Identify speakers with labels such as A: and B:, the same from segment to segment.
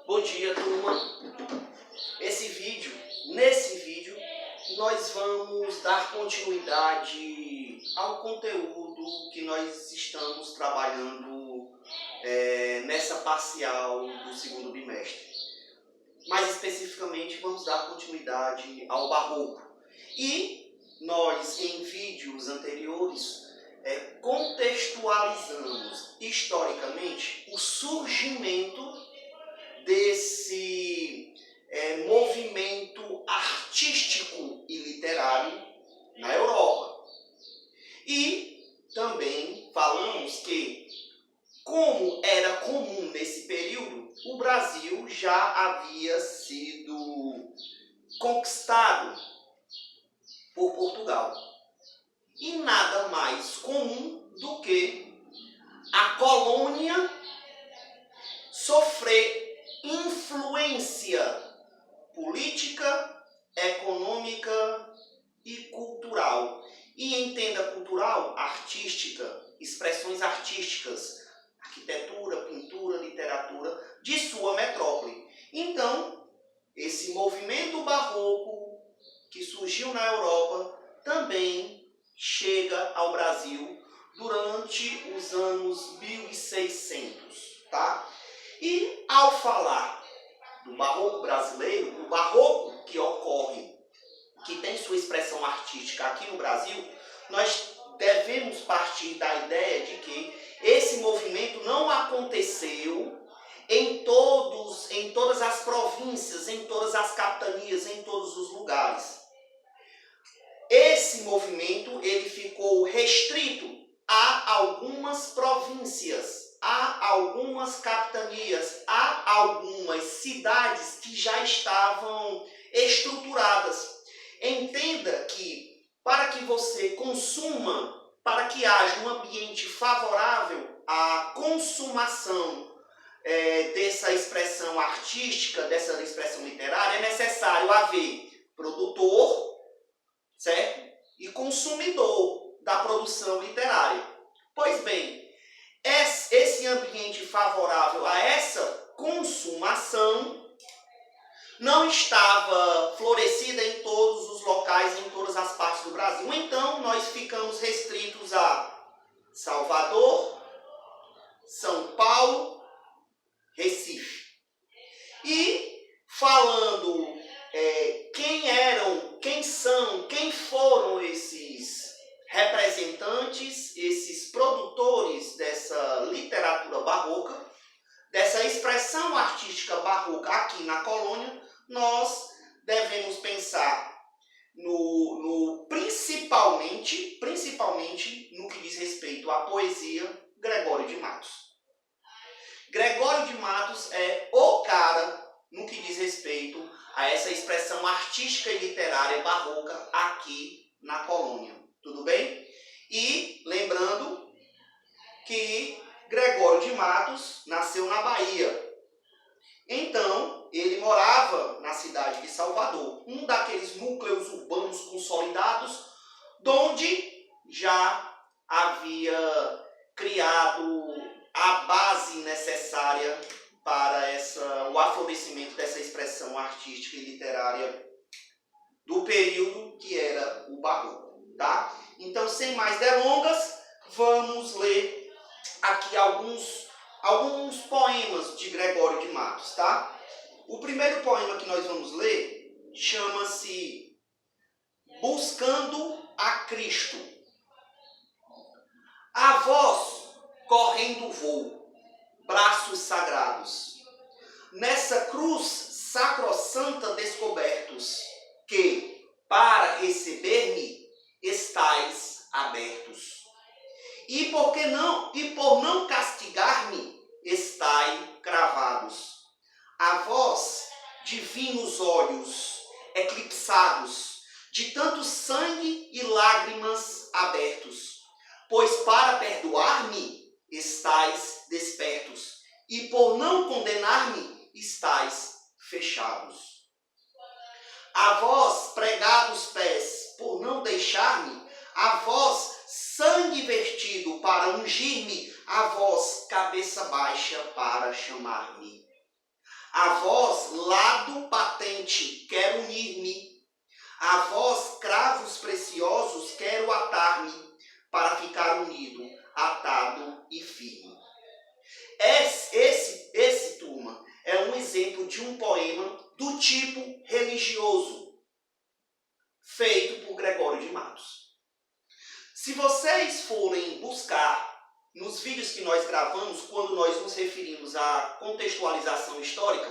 A: Bom dia, turma. Nesse vídeo, nós vamos dar continuidade ao conteúdo que nós estamos trabalhando nessa parcial do segundo bimestre. Mais especificamente, vamos dar continuidade ao Barroco. E nós, em vídeos anteriores, contextualizamos historicamente o surgimento desse movimento artístico e literário na Europa. E também falamos que, como era comum nesse período, o Brasil já havia sido conquistado por Portugal. E nada mais comum do que a colônia sofrer influência política, econômica e cultural. E entenda cultural, artística, expressões artísticas, arquitetura, pintura, literatura, de sua metrópole. Então, esse movimento barroco que surgiu na Europa também chega ao Brasil durante os anos 1600, tá? E ao falar do barroco brasileiro, o barroco que ocorre, que tem sua expressão artística aqui no Brasil, nós devemos partir da ideia de que esse movimento não aconteceu em todas as províncias, em todas as capitanias, em todos os lugares. Esse movimento ele ficou restrito a algumas províncias, há algumas capitanias, há algumas cidades que já estavam estruturadas. Entenda que para que você consuma, para que haja um ambiente favorável à consumação dessa expressão artística, dessa expressão literária, é necessário haver produtor, certo? E consumidor da produção literária. Pois bem, esse ambiente favorável a essa consumação não estava florescida em todos os locais, em todas as partes do Brasil. Então, nós ficamos restritos a Salvador, São Paulo, Recife. E falando quem foram esses representantes, esses produtores dessa literatura barroca, dessa expressão artística barroca aqui na colônia, nós devemos pensar principalmente no que diz respeito à poesia, Gregório de Matos. Gregório de Matos é o cara no que diz respeito a essa expressão artística e literária barroca aqui na colônia. Tudo bem? E lembrando que Gregório de Matos nasceu na Bahia. Então, ele morava na cidade de Salvador, um daqueles núcleos urbanos consolidados, onde já havia criado a base necessária para o aflorescimento dessa expressão artística e literária do período que era o Barroco, tá? Então, sem mais delongas, vamos ler aqui alguns poemas de Gregório de Matos, tá? O primeiro poema que nós vamos ler chama-se Buscando a Cristo. A voz correndo vou, braços sagrados, nessa cruz sacrossanta descobertos, que, para receber-me, estais abertos. E por não castigar-me, estai cravados. A vós, divinos olhos, eclipsados, de tanto sangue e lágrimas abertos, pois para perdoar-me, estais despertos, e por não condenar-me, estais fechados. A vós, pregados pés, por não deixar-me, a vós, sangue vertido para ungir-me, a vós, cabeça baixa para chamar-me. A vós, lado patente, quero unir-me. A vós, cravos preciosos, quero atar-me, para ficar unido, atado e firme. Esse, turma, é um exemplo de um poema do tipo religioso, feito por Gregório de Matos. Se vocês forem buscar nos vídeos que nós gravamos, quando nós nos referimos à contextualização histórica,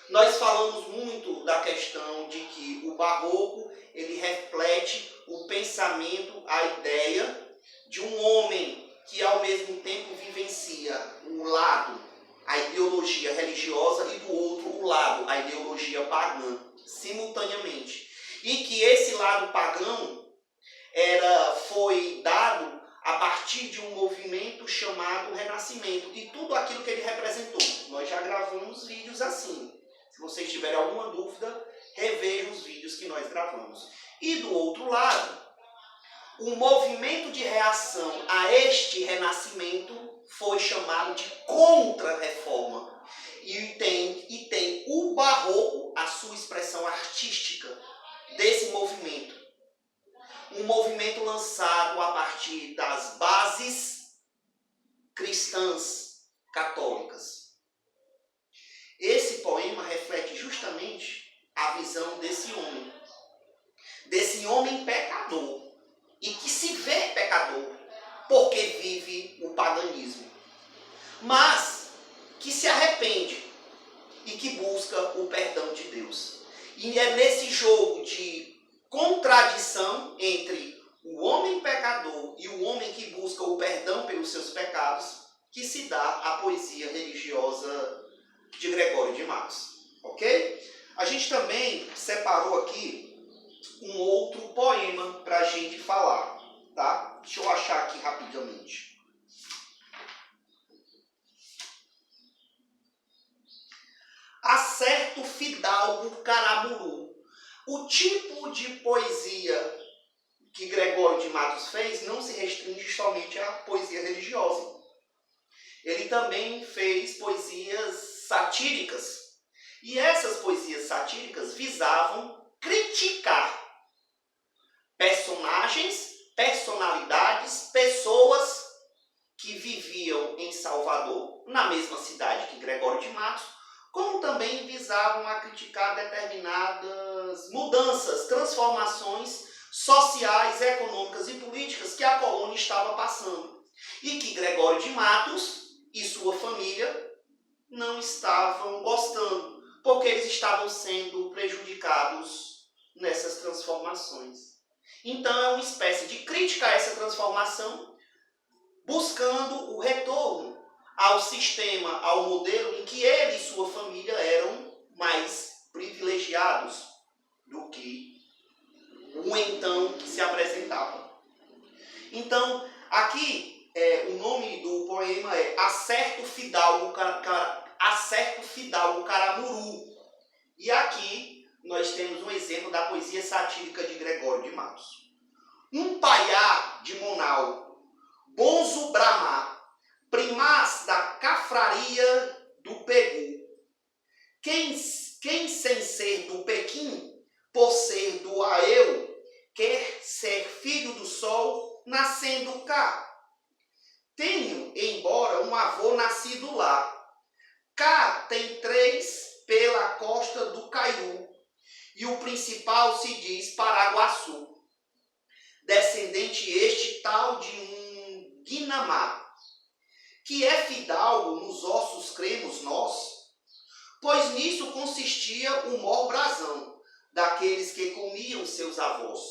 A: nós falamos muito da questão de que o barroco ele reflete o pensamento, a ideia de um homem que ao mesmo tempo vivencia um lado, a ideologia religiosa, e do outro o lado, a ideologia pagã, simultaneamente. E que esse lado pagão foi dado a partir de um movimento chamado Renascimento e tudo aquilo que ele representou. Nós já gravamos vídeos assim. Se vocês tiverem alguma dúvida, revejam os vídeos que nós gravamos. E do outro lado, o movimento de reação a este renascimento foi chamado de Contra-Reforma. E tem o barroco, a sua expressão artística desse movimento. Um movimento lançado a partir das bases cristãs católicas. Esse poema reflete justamente a visão desse homem pecador, e que se vê pecador porque vive o paganismo, mas que se arrepende e que busca o perdão de Deus. E é nesse jogo de contradição entre o homem pecador e o homem que busca o perdão pelos seus pecados que se dá a poesia religiosa de Gregório de Matos. Ok? A gente também separou aqui um outro poema para a gente falar. Tá? Deixa eu achar aqui rapidamente. Acerto Fidalgo Caramuru. O tipo de poesia que Gregório de Matos fez não se restringe somente à poesia religiosa. Ele também fez poesias satíricas. E essas poesias satíricas visavam criticar personagens, personalidades, pessoas que viviam em Salvador, na mesma cidade que Gregório de Matos, como também visavam a criticar determinadas mudanças, transformações sociais, econômicas e políticas que a colônia estava passando. E que Gregório de Matos e sua família não estavam gostando, porque eles estavam sendo prejudicados nessas transformações. Então é uma espécie de crítica a essa transformação, buscando o retorno ao sistema, ao modelo em que ele e sua família eram mais privilegiados do que o então que se apresentava. Então, aqui, o nome do poema é Acerto Fidalgo Caramuru. E aqui nós temos um exemplo da poesia satírica de Gregório de Matos. Um paiá de Monal, bonzo bramar, primaz da cafraria do Pegu. Quem sem ser do Pequim, por ser do Aeu, quer ser filho do sol, nascendo cá. Tenho, embora, um avô nascido lá. Cá tem 3 pela costa do Caiú, e o principal se diz Paraguaçu. Descendente este tal de um Guinamá, que é fidalgo nos ossos cremos nós, pois nisso consistia o mor brasão daqueles que comiam seus avós.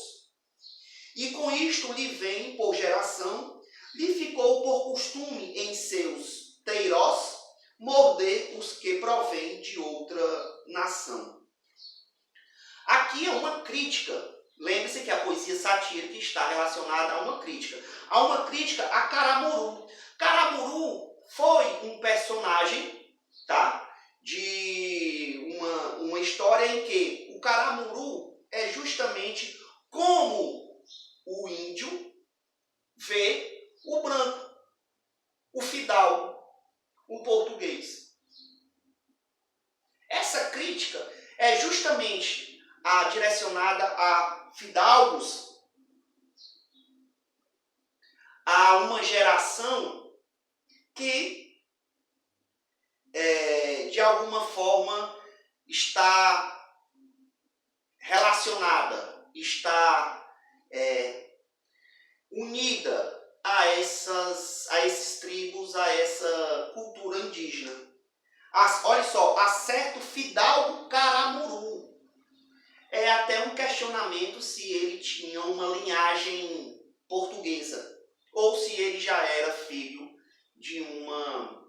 A: E com isto lhe vem por geração, lhe ficou por costume em seus teirós morder os que provêm de outra nação. Aqui é uma crítica. Lembre-se que a poesia satírica está relacionada a uma crítica. Há uma crítica a Caramuru. Caramuru foi um personagem, tá, de uma história em que o Caramuru é justamente como o índio vê o branco, o fidalgo, o português. Essa crítica é justamente direcionada a fidalgos, a uma geração que, de alguma forma, está relacionada, está unida a esses tribos, a essa cultura indígena. Olha só, a certo fidalgo Caramuru. É até um questionamento se ele tinha uma linhagem portuguesa ou se ele já era filho de uma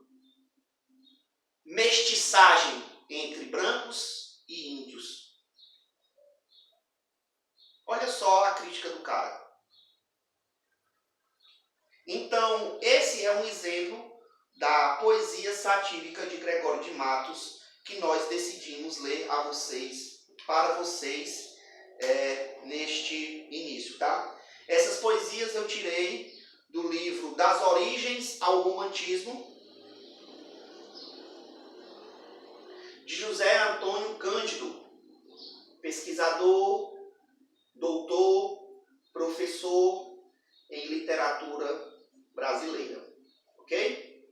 A: mestiçagem entre brancos e índios. Olha só a crítica do cara. Então, esse é um exemplo da poesia satírica de Gregório de Matos que nós decidimos ler a vocês, para vocês, neste início, tá? Essas poesias eu tirei do livro Das Origens ao Romantismo, de José Antônio Cândido, pesquisador, doutor, professor em literatura brasileira. Ok?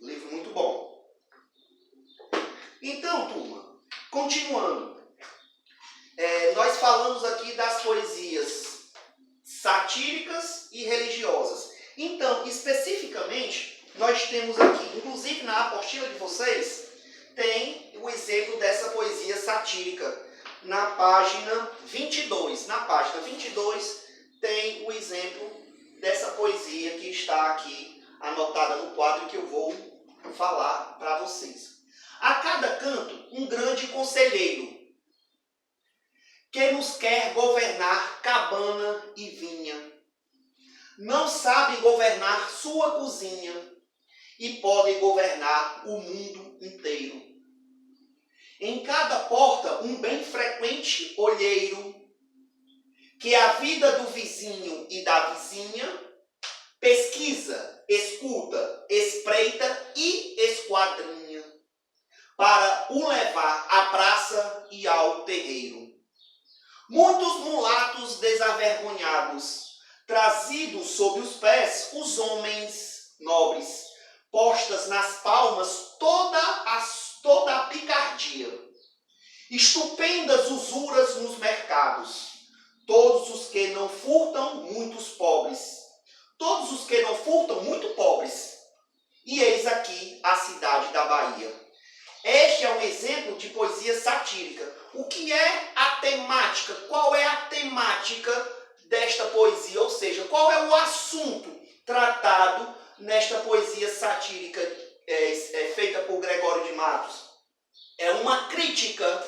A: Livro muito bom. Então, turma, continuando. Nós falamos aqui das poesias satíricas e religiosas. Então, especificamente, nós temos aqui, inclusive na apostila de vocês, tem o exemplo dessa poesia satírica na página 22. Na página 22 tem o exemplo dessa poesia que está aqui anotada no quadro que eu vou falar para vocês. A cada canto, um grande conselheiro que nos quer governar cabana e vinha. Não sabe governar sua cozinha e pode governar o mundo inteiro. Em cada porta, um bem frequente olheiro, que a vida do vizinho e da vizinha pesquisa, escuta, espreita e esquadrinha, para o levar à praça e ao terreiro. Muitos mulatos desavergonhados, trazidos sob os pés os homens nobres, postas nas palmas toda a picardia, estupendas usuras nos mercados, todos os que não furtam, muitos pobres, todos os que não furtam, muito pobres. E eis aqui a cidade da Bahia. Este é um exemplo de poesia satírica. O que é a temática? Qual é a temática desta poesia? Ou seja, qual é o assunto tratado nesta poesia satírica feita por Gregório de Matos? É uma crítica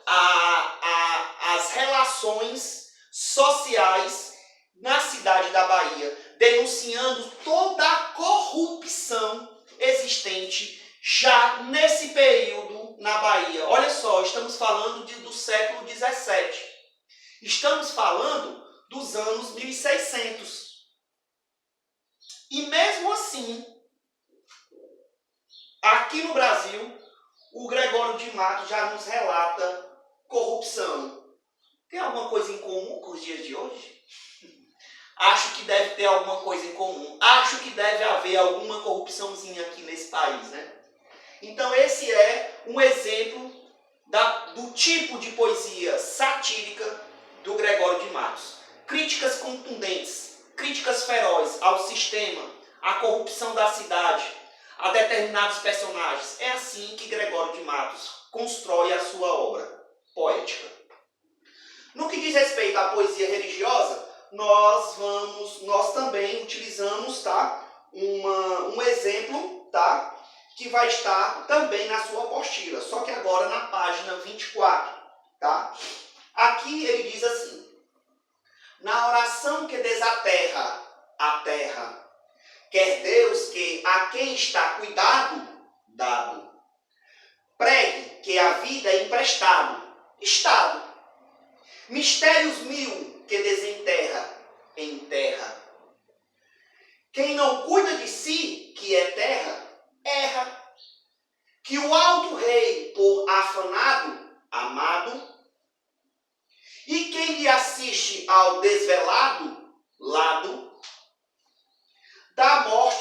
A: às relações sociais na cidade da Bahia, denunciando toda a corrupção existente já nesse período na Bahia. Olha só, estamos falando do século XVII. Estamos falando dos anos 1600. E mesmo assim, aqui no Brasil, o Gregório de Matos já nos relata corrupção. Tem alguma coisa em comum com os dias de hoje? Acho que deve ter alguma coisa em comum. Acho que deve haver alguma corrupçãozinha aqui nesse país, né? Então esse é um exemplo do tipo de poesia satírica do Gregório de Matos. Críticas contundentes, críticas ferozes ao sistema, à corrupção da cidade, a determinados personagens. É assim que Gregório de Matos constrói a sua obra poética. No que diz respeito à poesia religiosa, nós também utilizamos, tá, um exemplo, tá, que vai estar também na sua apostila, só que agora na página 24, tá? Aqui ele diz assim: na oração que desaterra a terra, quer Deus que a quem está cuidado, dado, pregue que a vida é emprestado, estado, mistérios mil que desenterra, enterra. Quem não cuida de si, que é terra, erra. Que o alto rei, por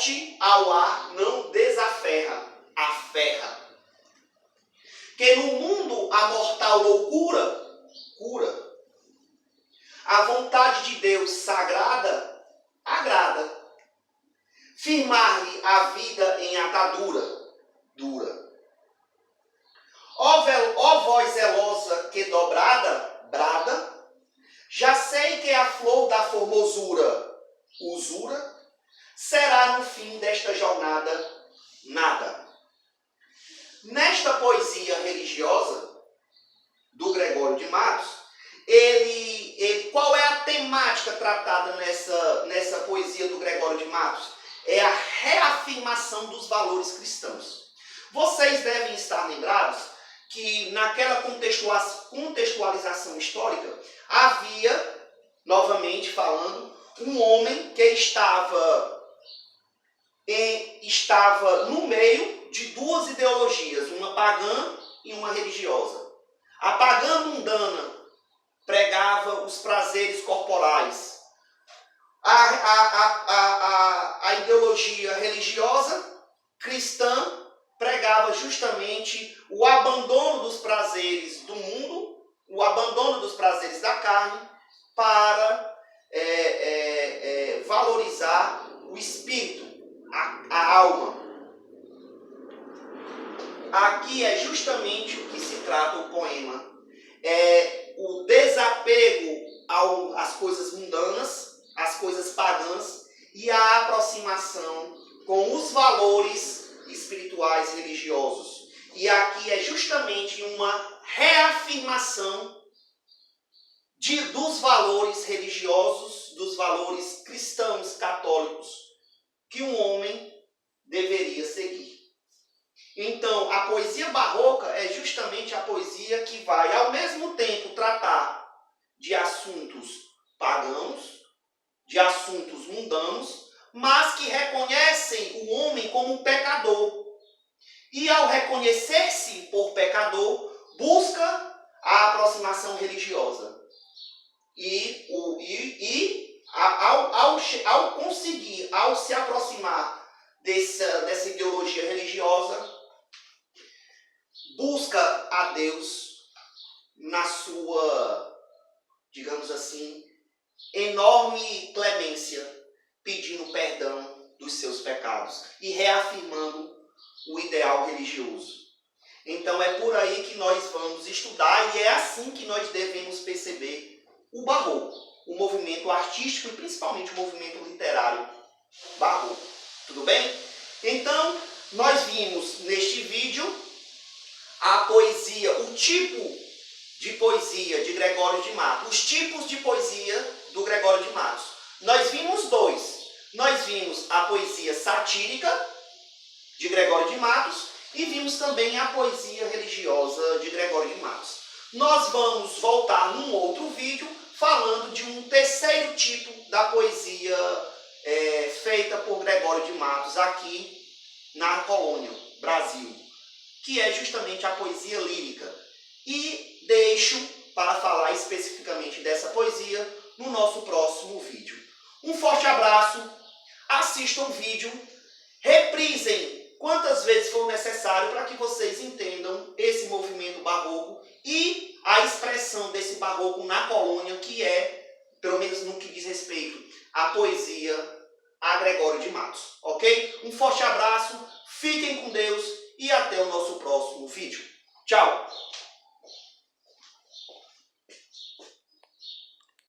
A: forte ao ar não desaferra, aferra. Que no mundo a mortal loucura cura. A vontade de Deus sagrada agrada. Firmar-lhe a vida em atadura dura. Ó voz zelosa que dobrada brada, já sei que a flor da formosura usura será no fim desta jornada nada. Nesta poesia religiosa do Gregório de Matos, qual é a temática tratada nessa poesia do Gregório de Matos? É a reafirmação dos valores cristãos. Vocês devem estar lembrados que naquela contextualização histórica havia, novamente falando, um homem que estava no meio de duas ideologias, uma pagã e uma religiosa. A pagã mundana pregava os prazeres corporais. A ideologia religiosa cristã pregava justamente o abandono dos prazeres do mundo, o abandono dos prazeres da carne, para valorizar o espírito, a alma. Aqui é justamente o que se trata o poema. É o desapego às coisas mundanas, às coisas pagãs, e a aproximação com os valores espirituais religiosos. E aqui é justamente uma reafirmação dos valores religiosos, dos valores cristãos, católicos, que um homem deveria seguir. Então, a poesia barroca é justamente a poesia que vai, ao mesmo tempo, tratar de assuntos pagãos, de assuntos mundanos, mas que reconhecem o homem como um pecador. E, ao reconhecer-se por pecador, busca a aproximação religiosa. Ao se aproximar dessa ideologia religiosa, busca a Deus na sua, digamos assim, enorme clemência, pedindo perdão dos seus pecados e reafirmando o ideal religioso. Então é por aí que nós vamos estudar e é assim que nós devemos perceber o barroco, o movimento artístico e principalmente o movimento literário barroco. Tudo bem? Então, nós vimos neste vídeo a poesia, o tipo de poesia de Gregório de Matos, os tipos de poesia do Gregório de Matos. Nós vimos dois. Nós vimos a poesia satírica de Gregório de Matos e vimos também a poesia religiosa de Gregório de Matos. Nós vamos voltar num outro vídeo falando de um terceiro tipo da poesia feita por Gregório de Matos aqui na colônia, Brasil, que é justamente a poesia lírica. E deixo para falar especificamente dessa poesia no nosso próximo vídeo. Um forte abraço, assistam o vídeo, reprisem quantas vezes for necessário para que vocês entendam esse movimento barroco e a expressão desse barroco na colônia, que é, pelo menos no que diz respeito à poesia a Gregório de Matos. Ok? Um forte abraço, fiquem com Deus e até o nosso próximo vídeo. Tchau!